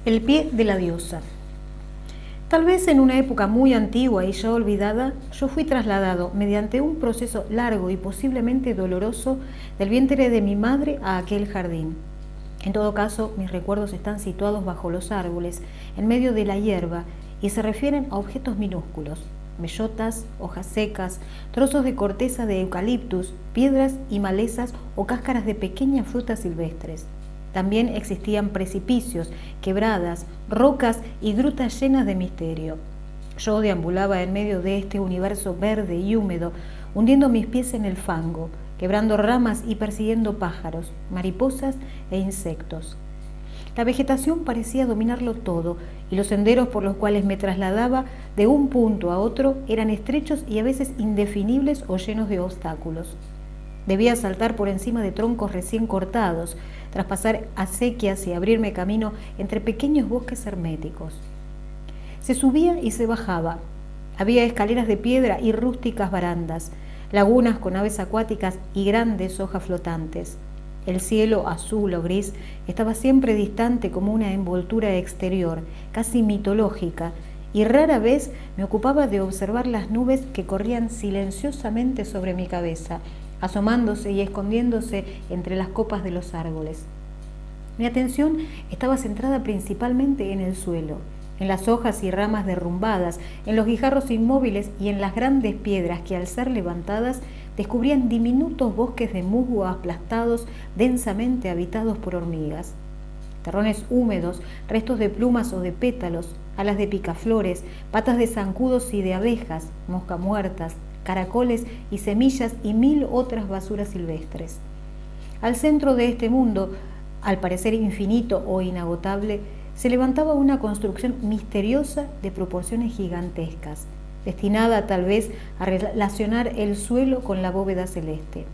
El pie de la diosa. Tal vez en una época muy antigua y ya olvidada, yo fui trasladado mediante un proceso largo y posiblemente doloroso del vientre de mi madre a aquel jardín. En todo caso, mis recuerdos están situados bajo los árboles, en medio de la hierba, y se refieren a objetos minúsculos: bellotas, hojas secas, trozos de corteza de eucaliptus, piedras y malezas o cáscaras de pequeñas frutas silvestres. También existían precipicios, quebradas, rocas y grutas llenas de misterio. Yo deambulaba en medio de este universo verde y húmedo, hundiendo mis pies en el fango, quebrando ramas y persiguiendo pájaros, mariposas e insectos. La vegetación parecía dominarlo todo, y los senderos por los cuales me trasladaba de un punto a otro eran estrechos y a veces indefinibles o llenos de obstáculos. Debía saltar por encima de troncos recién cortados, traspasar acequias y abrirme camino entre pequeños bosques herméticos. Se subía y se bajaba. Había escaleras de piedra y rústicas barandas, lagunas con aves acuáticas y grandes hojas flotantes. El cielo, azul o gris, estaba siempre distante como una envoltura exterior, casi mitológica, y rara vez me ocupaba de observar las nubes que corrían silenciosamente sobre mi cabeza, asomándose y escondiéndose entre las copas de los árboles. Mi atención estaba centrada principalmente en el suelo, en las hojas y ramas derrumbadas, en los guijarros inmóviles y en las grandes piedras que, al ser levantadas, descubrían diminutos bosques de musgo aplastados, densamente habitados por hormigas. Terrones húmedos, restos de plumas o de pétalos, alas de picaflores, patas de zancudos y de abejas, moscas muertas, caracoles y semillas y mil otras basuras silvestres. Al centro de este mundo, al parecer infinito o inagotable, se levantaba una construcción misteriosa de proporciones gigantescas, destinada tal vez a relacionar el suelo con la bóveda celeste.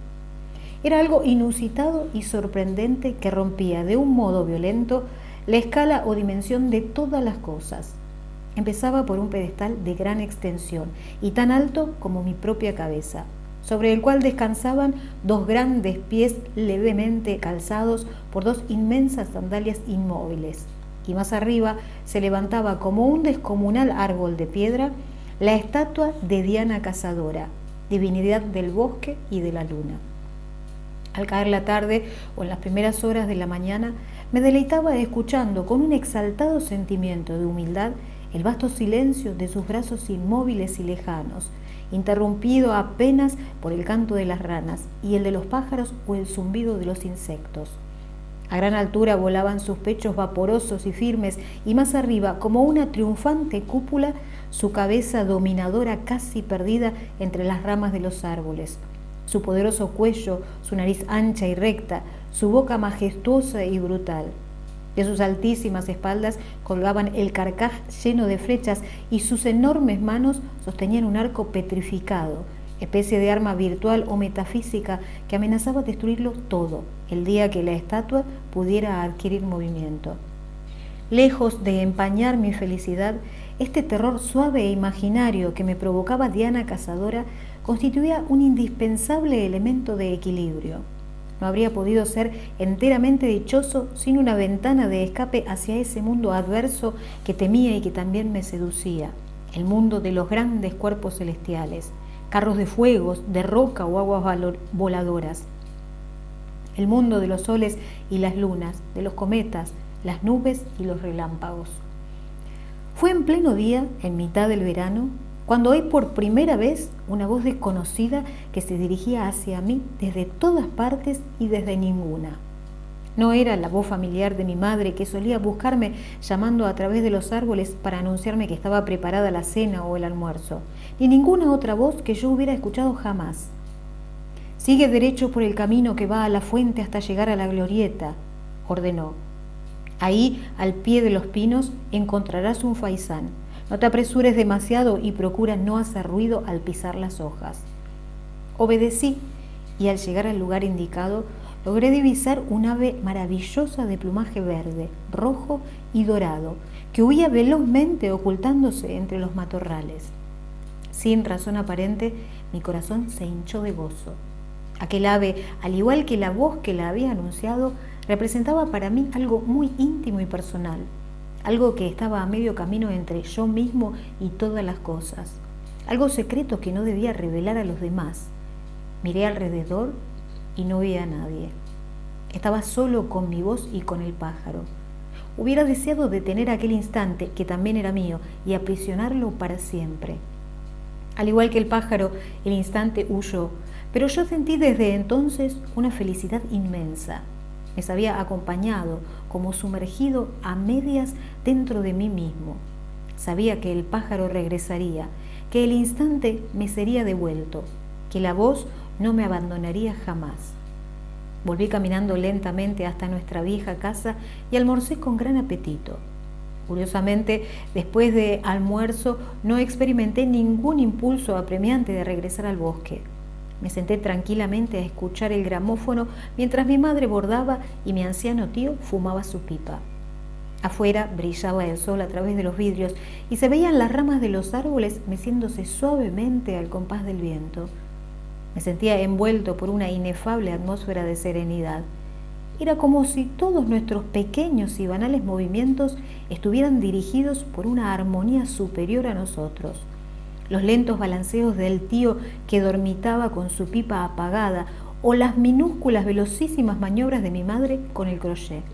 Era algo inusitado y sorprendente que rompía de un modo violento la escala o dimensión de todas las cosas. Empezaba por un pedestal de gran extensión y tan alto como mi propia cabeza, sobre el cual descansaban dos grandes pies levemente calzados por dos inmensas sandalias inmóviles, y más arriba se levantaba como un descomunal árbol de piedra la estatua de Diana Cazadora, divinidad del bosque y de la luna. Al caer la tarde o en las primeras horas de la mañana, me deleitaba escuchando con un exaltado sentimiento de humildad el vasto silencio de sus brazos inmóviles y lejanos, interrumpido apenas por el canto de las ranas y el de los pájaros o el zumbido de los insectos. A gran altura volaban sus pechos vaporosos y firmes, y más arriba, como una triunfante cúpula, su cabeza dominadora casi perdida entre las ramas de los árboles, su poderoso cuello, su nariz ancha y recta, su boca majestuosa y brutal. De sus altísimas espaldas colgaban el carcaj lleno de flechas, y sus enormes manos sostenían un arco petrificado, especie de arma virtual o metafísica que amenazaba destruirlo todo el día que la estatua pudiera adquirir movimiento. Lejos de empañar mi felicidad, este terror suave e imaginario que me provocaba Diana Cazadora constituía un indispensable elemento de equilibrio. No habría podido ser enteramente dichoso sin una ventana de escape hacia ese mundo adverso que temía y que también me seducía, el mundo de los grandes cuerpos celestiales, carros de fuegos, de roca o aguas voladoras, el mundo de los soles y las lunas, de los cometas, las nubes y los relámpagos. Fue en pleno día, en mitad del verano, cuando oí por primera vez una voz desconocida que se dirigía hacia mí desde todas partes y desde ninguna. No era la voz familiar de mi madre, que solía buscarme llamando a través de los árboles para anunciarme que estaba preparada la cena o el almuerzo, ni ninguna otra voz que yo hubiera escuchado jamás. «Sigue derecho por el camino que va a la fuente hasta llegar a la glorieta», ordenó. «Ahí, al pie de los pinos, encontrarás un faisán. No te apresures demasiado y procura no hacer ruido al pisar las hojas». Obedecí, y al llegar al lugar indicado, logré divisar un ave maravillosa de plumaje verde, rojo y dorado, que huía velozmente ocultándose entre los matorrales. Sin razón aparente, mi corazón se hinchó de gozo. Aquel ave, al igual que la voz que la había anunciado, representaba para mí algo muy íntimo y personal. algo que estaba a medio camino entre yo mismo y todas las cosas, algo secreto que no debía revelar a los demás. Miré alrededor y no vi a nadie. Estaba solo con mi voz y con el pájaro. Hubiera deseado detener aquel instante, que también era mío, y aprisionarlo para siempre. Al igual que el pájaro, el instante huyó, pero yo sentí desde entonces una felicidad inmensa. Me había acompañado, como sumergido a medias dentro de mí mismo. Sabía que el pájaro regresaría, que el instante me sería devuelto, que la voz no me abandonaría jamás. Volví caminando lentamente hasta nuestra vieja casa y almorcé con gran apetito. Curiosamente, después de almuerzo no experimenté ningún impulso apremiante de regresar al bosque. Me senté tranquilamente a escuchar el gramófono mientras mi madre bordaba y mi anciano tío fumaba su pipa. Afuera brillaba el sol a través de los vidrios y se veían las ramas de los árboles meciéndose suavemente al compás del viento. Me sentía envuelto por una inefable atmósfera de serenidad. Era como si todos nuestros pequeños y banales movimientos estuvieran dirigidos por una armonía superior a nosotros. Los lentos balanceos del tío que dormitaba con su pipa apagada o las minúsculas velocísimas maniobras de mi madre con el crochet.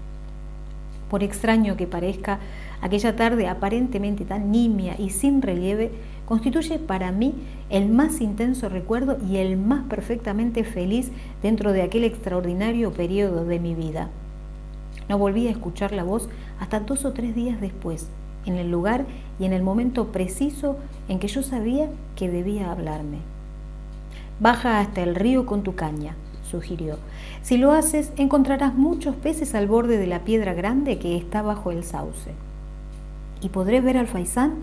Por extraño que parezca, aquella tarde aparentemente tan nimia y sin relieve constituye para mí el más intenso recuerdo y el más perfectamente feliz dentro de aquel extraordinario periodo de mi vida. No volví a escuchar la voz hasta 2 o 3 días después, en el lugar y en el momento preciso en que yo sabía que debía hablarme. «Baja hasta el río con tu caña», sugirió. «Si lo haces, encontrarás muchos peces al borde de la piedra grande que está bajo el sauce». «¿Y podré ver al faisán?».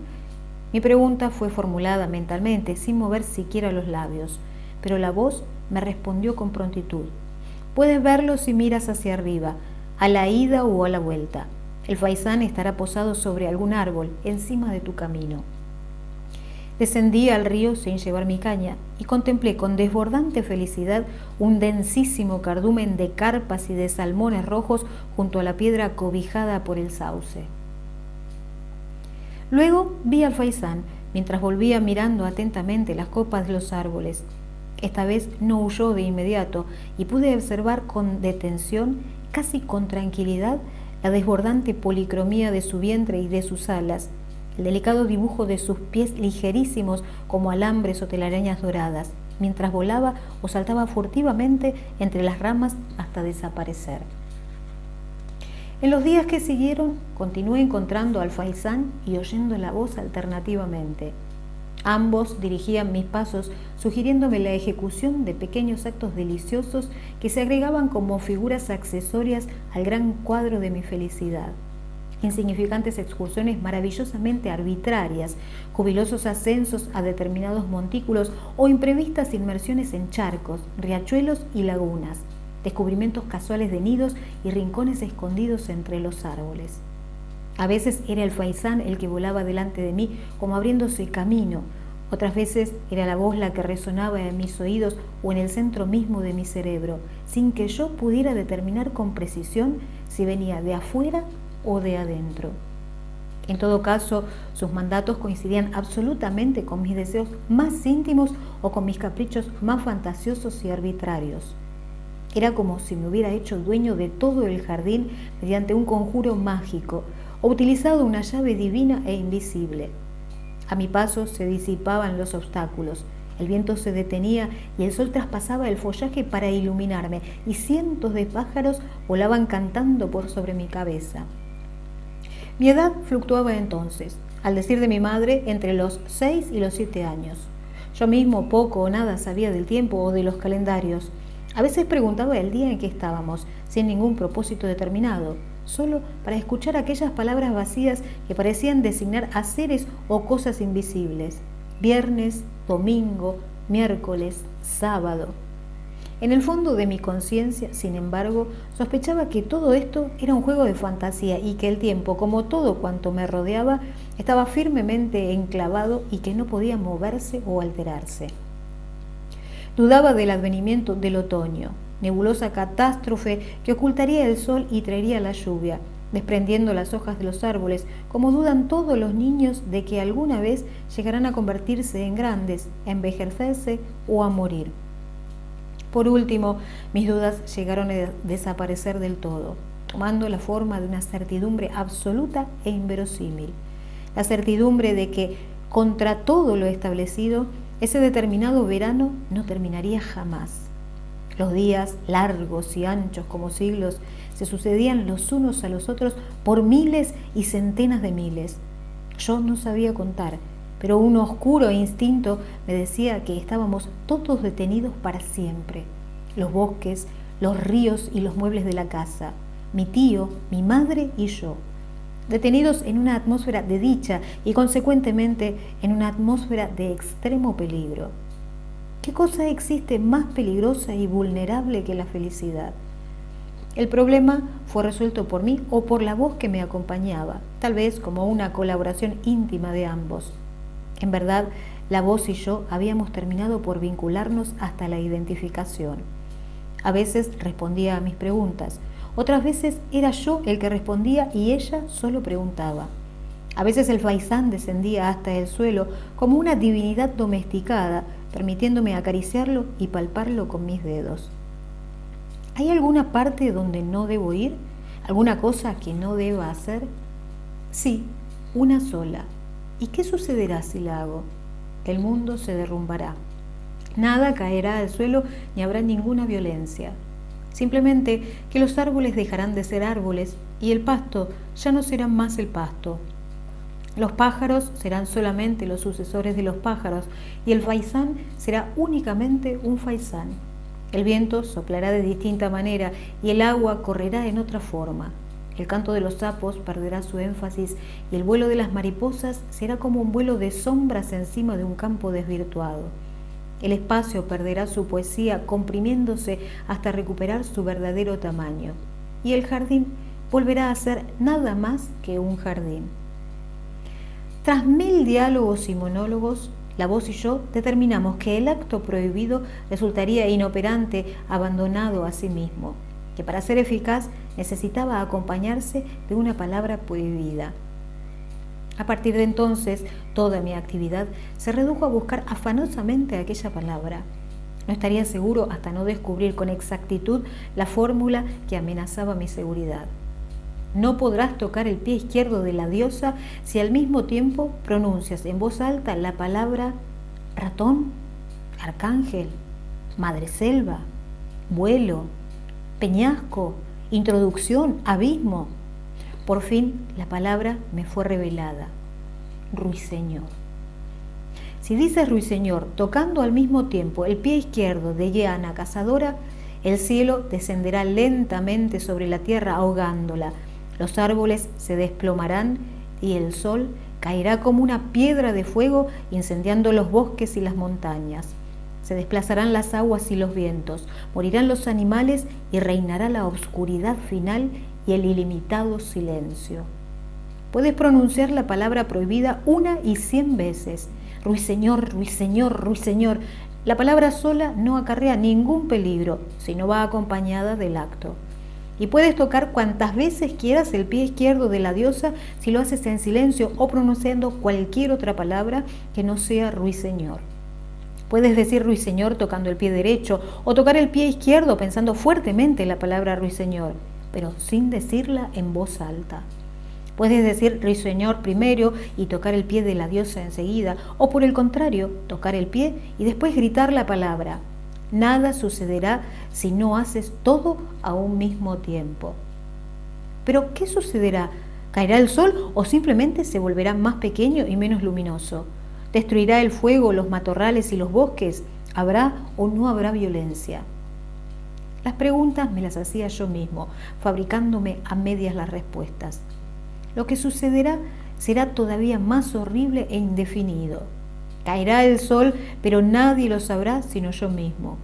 Mi pregunta fue formulada mentalmente, sin mover siquiera los labios, pero la voz me respondió con prontitud. «Puedes verlo si miras hacia arriba, a la ida o a la vuelta. El faisán estará posado sobre algún árbol, encima de tu camino». Descendí al río sin llevar mi caña y contemplé con desbordante felicidad un densísimo cardumen de carpas y de salmones rojos junto a la piedra cobijada por el sauce. Luego vi al faisán mientras volvía mirando atentamente las copas de los árboles. Esta vez no huyó de inmediato y pude observar con detención, casi con tranquilidad, la desbordante policromía de su vientre y de sus alas, el delicado dibujo de sus pies ligerísimos como alambres o telarañas doradas, mientras volaba o saltaba furtivamente entre las ramas hasta desaparecer. En los días que siguieron, continué encontrando al faisán y oyendo la voz alternativamente. Ambos dirigían mis pasos, sugiriéndome la ejecución de pequeños actos deliciosos que se agregaban como figuras accesorias al gran cuadro de mi felicidad. Insignificantes excursiones maravillosamente arbitrarias, jubilosos ascensos a determinados montículos o imprevistas inmersiones en charcos, riachuelos y lagunas, descubrimientos casuales de nidos y rincones escondidos entre los árboles. A veces era el faisán el que volaba delante de mí como abriéndose camino, otras veces era la voz la que resonaba en mis oídos o en el centro mismo de mi cerebro, sin que yo pudiera determinar con precisión si venía de afuera o de adentro. En todo caso, sus mandatos coincidían absolutamente con mis deseos más íntimos o con mis caprichos más fantasiosos y arbitrarios. Era como si me hubiera hecho dueño de todo el jardín mediante un conjuro mágico o utilizado una llave divina e invisible. A mi paso se disipaban los obstáculos, el viento se detenía y el sol traspasaba el follaje para iluminarme y cientos de pájaros volaban cantando por sobre mi cabeza. Mi edad fluctuaba entonces, al decir de mi madre, entre los 6 y los 7 años. Yo mismo poco o nada sabía del tiempo o de los calendarios. A veces preguntaba el día en que estábamos, sin ningún propósito determinado, solo para escuchar aquellas palabras vacías que parecían designar a seres o cosas invisibles. Viernes, domingo, miércoles, sábado. En el fondo de mi conciencia, sin embargo, sospechaba que todo esto era un juego de fantasía y que el tiempo, como todo cuanto me rodeaba, estaba firmemente enclavado y que no podía moverse o alterarse. Dudaba del advenimiento del otoño, nebulosa catástrofe que ocultaría el sol y traería la lluvia, desprendiendo las hojas de los árboles, como dudan todos los niños de que alguna vez llegarán a convertirse en grandes, a envejecerse o a morir. Por último, mis dudas llegaron a desaparecer del todo, tomando la forma de una certidumbre absoluta e inverosímil. La certidumbre de que, contra todo lo establecido, ese determinado verano no terminaría jamás. Los días, largos y anchos como siglos, se sucedían los unos a los otros por miles y centenas de miles. Yo no sabía contar, pero un oscuro instinto me decía que estábamos todos detenidos para siempre. Los bosques, los ríos y los muebles de la casa, mi tío, mi madre y yo. Detenidos en una atmósfera de dicha y consecuentemente en una atmósfera de extremo peligro. ¿Qué cosa existe más peligrosa y vulnerable que la felicidad? El problema fue resuelto por mí o por la voz que me acompañaba, tal vez como una colaboración íntima de ambos. En verdad, la voz y yo habíamos terminado por vincularnos hasta la identificación. A veces respondía a mis preguntas, otras veces era yo el que respondía y ella solo preguntaba. A veces el faisán descendía hasta el suelo como una divinidad domesticada, permitiéndome acariciarlo y palparlo con mis dedos. ¿Hay alguna parte donde no debo ir? ¿Alguna cosa que no deba hacer? Sí, una sola. ¿Y qué sucederá si la hago? El mundo se derrumbará. Nada caerá al suelo ni habrá ninguna violencia. Simplemente que los árboles dejarán de ser árboles y el pasto ya no será más el pasto. Los pájaros serán solamente los sucesores de los pájaros y el faisán será únicamente un faisán. El viento soplará de distinta manera y el agua correrá en otra forma. El canto de los sapos perderá su énfasis y el vuelo de las mariposas será como un vuelo de sombras encima de un campo desvirtuado. El espacio perderá su poesía comprimiéndose hasta recuperar su verdadero tamaño. Y el jardín volverá a ser nada más que un jardín. Tras 1000 diálogos y monólogos, la voz y yo determinamos que el acto prohibido resultaría inoperante, abandonado a sí mismo, que para ser eficaz necesitaba acompañarse de una palabra prohibida. A partir de entonces, toda mi actividad se redujo a buscar afanosamente aquella palabra. No estaría seguro hasta no descubrir con exactitud la fórmula que amenazaba mi seguridad. No podrás tocar el pie izquierdo de la diosa si al mismo tiempo pronuncias en voz alta la palabra ratón, arcángel, madreselva, vuelo, peñasco, introducción, abismo. Por fin la palabra me fue revelada. Ruiseñor. Si dices ruiseñor tocando al mismo tiempo el pie izquierdo de Yeana cazadora, el cielo descenderá lentamente sobre la tierra ahogándola. Los árboles se desplomarán y el sol caerá como una piedra de fuego incendiando los bosques y las montañas. Se desplazarán las aguas y los vientos, morirán los animales y reinará la oscuridad final y el ilimitado silencio. Puedes pronunciar la palabra prohibida 1 y 100 veces. Ruiseñor, ruiseñor, ruiseñor. La palabra sola no acarrea ningún peligro si no va acompañada del acto. Y puedes tocar cuantas veces quieras el pie izquierdo de la diosa si lo haces en silencio o pronunciando cualquier otra palabra que no sea ruiseñor. Puedes decir ruiseñor tocando el pie derecho o tocar el pie izquierdo pensando fuertemente en la palabra ruiseñor, pero sin decirla en voz alta. Puedes decir ruiseñor primero y tocar el pie de la diosa enseguida, o por el contrario, tocar el pie y después gritar la palabra. Nada sucederá si no haces todo a un mismo tiempo. ¿Pero qué sucederá? ¿Caerá el sol o simplemente se volverá más pequeño y menos luminoso? ¿Destruirá el fuego los matorrales y los bosques? ¿Habrá o no habrá violencia? Las preguntas me las hacía yo mismo, fabricándome a medias las respuestas. Lo que sucederá será todavía más horrible e indefinido. Caerá el sol, pero nadie lo sabrá sino yo mismo.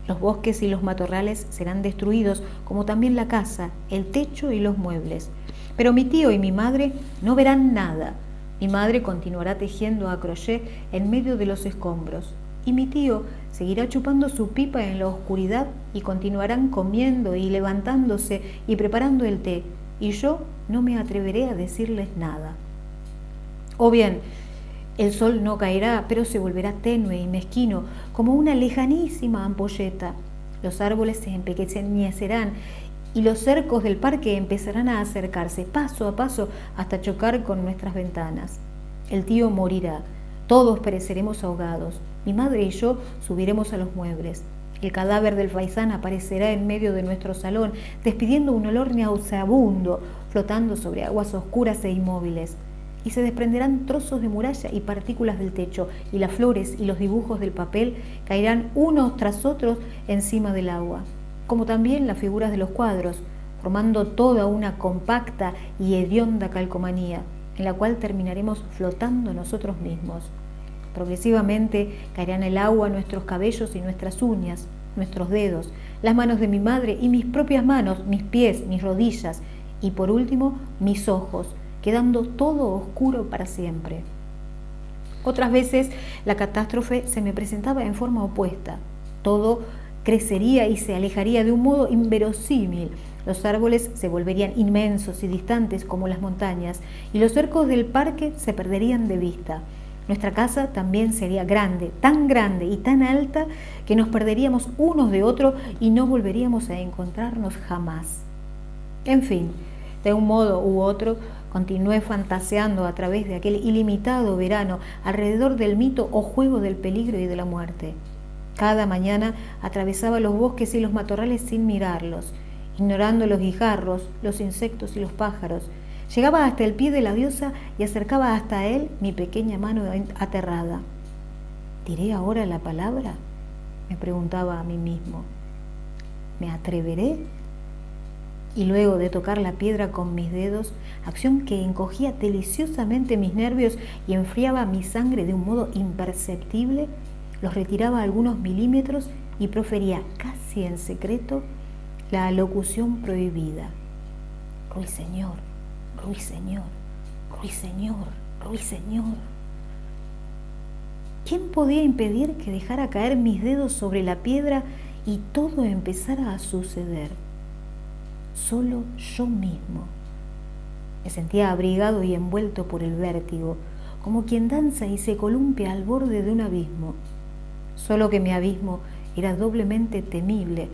Los bosques y los matorrales serán destruidos, como también la casa, el techo y los muebles. Pero mi tío y mi madre no verán nada. Mi madre continuará tejiendo a crochet en medio de los escombros. Y mi tío seguirá chupando su pipa en la oscuridad y continuarán comiendo y levantándose y preparando el té, y yo no me atreveré a decirles nada. O bien, el sol no caerá, pero se volverá tenue y mezquino, como una lejanísima ampolleta. Los árboles se empequeñecerán y los cercos del parque empezarán a acercarse paso a paso hasta chocar con nuestras ventanas. El tío morirá, todos pereceremos ahogados, mi madre y yo subiremos a los muebles. El cadáver del faisán aparecerá en medio de nuestro salón, despidiendo un olor nauseabundo, flotando sobre aguas oscuras e inmóviles. Y se desprenderán trozos de muralla y partículas del techo, y las flores y los dibujos del papel caerán unos tras otros encima del agua, como también las figuras de los cuadros, formando toda una compacta y hedionda calcomanía, en la cual terminaremos flotando nosotros mismos. Progresivamente caerán el agua nuestros cabellos y nuestras uñas, nuestros dedos, las manos de mi madre y mis propias manos, mis pies, mis rodillas, y por último mis ojos, quedando todo oscuro para siempre. Otras veces la catástrofe se me presentaba en forma opuesta. Todo crecería y se alejaría de un modo inverosímil. Los árboles se volverían inmensos y distantes como las montañas, y los cercos del parque se perderían de vista. Nuestra casa también sería grande, tan grande y tan alta que nos perderíamos unos de otros y no volveríamos a encontrarnos jamás. En fin, de un modo u otro, continué fantaseando a través de aquel ilimitado verano alrededor del mito o juego del peligro y de la muerte. Cada mañana atravesaba los bosques y los matorrales sin mirarlos, ignorando los guijarros, los insectos y los pájaros. Llegaba hasta el pie de la diosa y acercaba hasta él mi pequeña mano aterrada. ¿Diré ahora la palabra?, me preguntaba a mí mismo. ¿Me atreveré? Y luego de tocar la piedra con mis dedos, acción que encogía deliciosamente mis nervios y enfriaba mi sangre de un modo imperceptible, los retiraba algunos milímetros y profería casi en secreto la alocución prohibida. Ruiseñor, ruiseñor, ruiseñor, ruiseñor. ¿Quién podía impedir que dejara caer mis dedos sobre la piedra y todo empezara a suceder? Solo yo mismo. Me sentía abrigado y envuelto por el vértigo, como quien danza y se columpia al borde de un abismo. Solo que mi abismo era doblemente temible,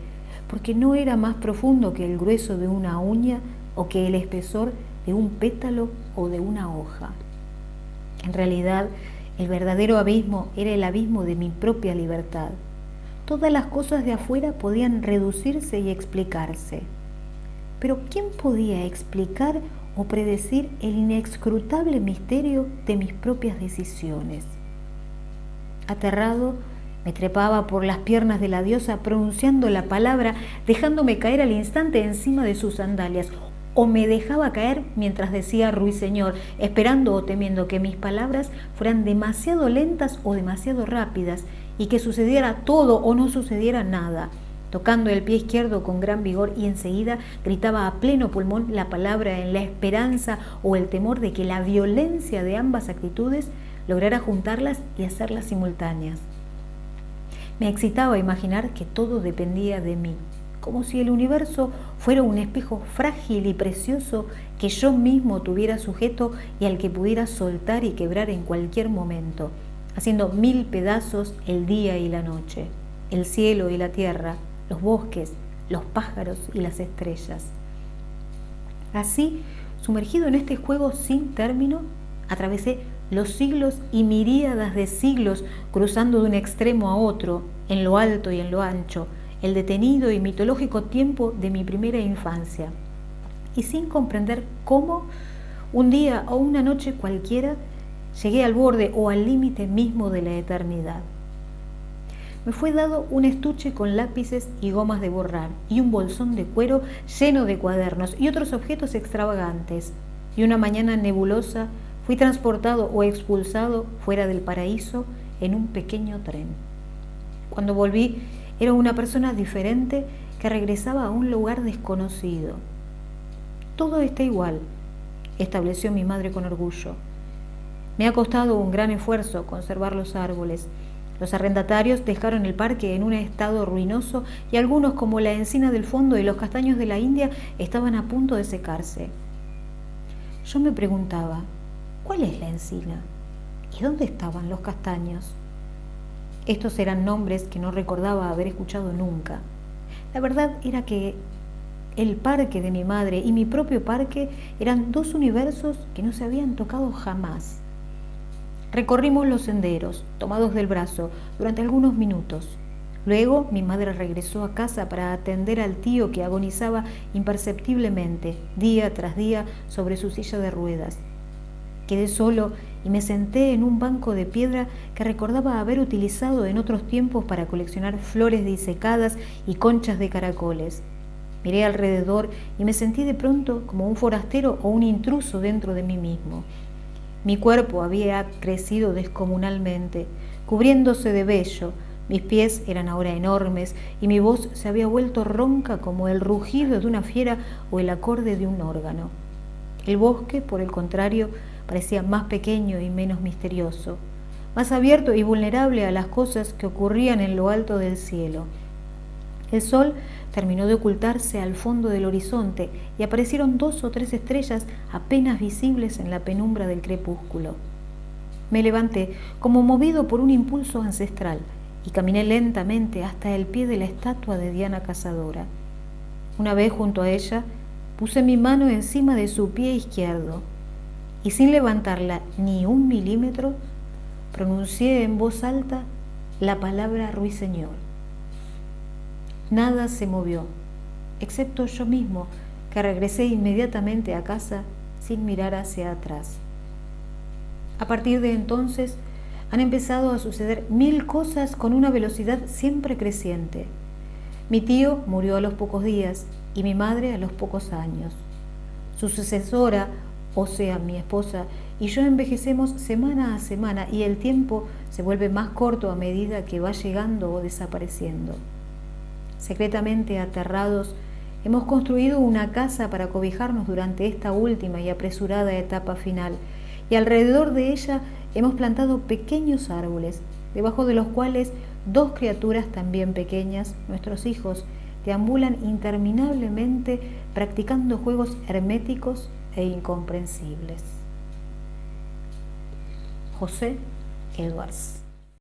porque no era más profundo que el grueso de una uña o que el espesor de un pétalo o de una hoja. En realidad, el verdadero abismo era el abismo de mi propia libertad. Todas las cosas de afuera podían reducirse y explicarse. Pero ¿quién podía explicar o predecir el inescrutable misterio de mis propias decisiones? Aterrado, me trepaba por las piernas de la diosa pronunciando la palabra, dejándome caer al instante encima de sus sandalias, o me dejaba caer mientras decía ruiseñor, esperando o temiendo que mis palabras fueran demasiado lentas o demasiado rápidas, y que sucediera todo o no sucediera nada. Tocando el pie izquierdo con gran vigor y enseguida gritaba a pleno pulmón la palabra en la esperanza o el temor de que la violencia de ambas actitudes lograra juntarlas y hacerlas simultáneas. Me excitaba imaginar que todo dependía de mí, como si el universo fuera un espejo frágil y precioso que yo mismo tuviera sujeto y al que pudiera soltar y quebrar en cualquier momento, haciendo 1000 pedazos el día y la noche, el cielo y la tierra, los bosques, los pájaros y las estrellas. Así, sumergido en este juego sin término, atravesé los siglos y miríadas de siglos, cruzando de un extremo a otro, en lo alto y en lo ancho, el detenido y mitológico tiempo de mi primera infancia. Y sin comprender cómo, un día o una noche cualquiera, llegué al borde o al límite mismo de la eternidad. Me fue dado un estuche con lápices y gomas de borrar, y un bolsón de cuero lleno de cuadernos y otros objetos extravagantes. Y una mañana nebulosa fui transportado o expulsado fuera del paraíso en un pequeño tren. Cuando volví, era una persona diferente que regresaba a un lugar desconocido. Todo está igual, estableció mi madre con orgullo. Me ha costado un gran esfuerzo conservar los árboles, Los arrendatarios dejaron el parque en un estado ruinoso y algunos, como la encina del fondo y los castaños de la India, estaban a punto de secarse. Yo me preguntaba, ¿cuál es la encina? ¿Y dónde estaban los castaños? Estos eran nombres que no recordaba haber escuchado nunca. La verdad era que el parque de mi madre y mi propio parque eran dos universos que no se habían tocado jamás. Recorrimos los senderos, tomados del brazo, durante algunos minutos. Luego mi madre regresó a casa para atender al tío que agonizaba imperceptiblemente, día tras día, sobre su silla de ruedas. Quedé solo y me senté en un banco de piedra que recordaba haber utilizado en otros tiempos para coleccionar flores disecadas y conchas de caracoles. Miré alrededor y me sentí de pronto como un forastero o un intruso dentro de mí mismo. Mi cuerpo había crecido descomunalmente, cubriéndose de vello. Mis pies eran ahora enormes y mi voz se había vuelto ronca como el rugido de una fiera o el acorde de un órgano. El bosque, por el contrario, parecía más pequeño y menos misterioso, más abierto y vulnerable a las cosas que ocurrían en lo alto del cielo. El sol terminó de ocultarse al fondo del horizonte y aparecieron 2 o 3 estrellas apenas visibles en la penumbra del crepúsculo. Me levanté como movido por un impulso ancestral y caminé lentamente hasta el pie de la estatua de Diana Cazadora. Una vez junto a ella, puse mi mano encima de su pie izquierdo y sin levantarla ni 1 milímetro, pronuncié en voz alta la palabra Ruiseñor. Nada se movió, excepto yo mismo, que regresé inmediatamente a casa sin mirar hacia atrás. A partir de entonces han empezado a suceder 1000 cosas con una velocidad siempre creciente. Mi tío murió a los pocos días y mi madre a los pocos años. Su sucesora, o sea, mi esposa, y yo envejecemos semana a semana y el tiempo se vuelve más corto a medida que va llegando o desapareciendo. Secretamente aterrados, hemos construido una casa para cobijarnos durante esta última y apresurada etapa final, y alrededor de ella hemos plantado pequeños árboles, debajo de los cuales 2 criaturas también pequeñas, nuestros hijos, deambulan interminablemente practicando juegos herméticos e incomprensibles. José Edwards.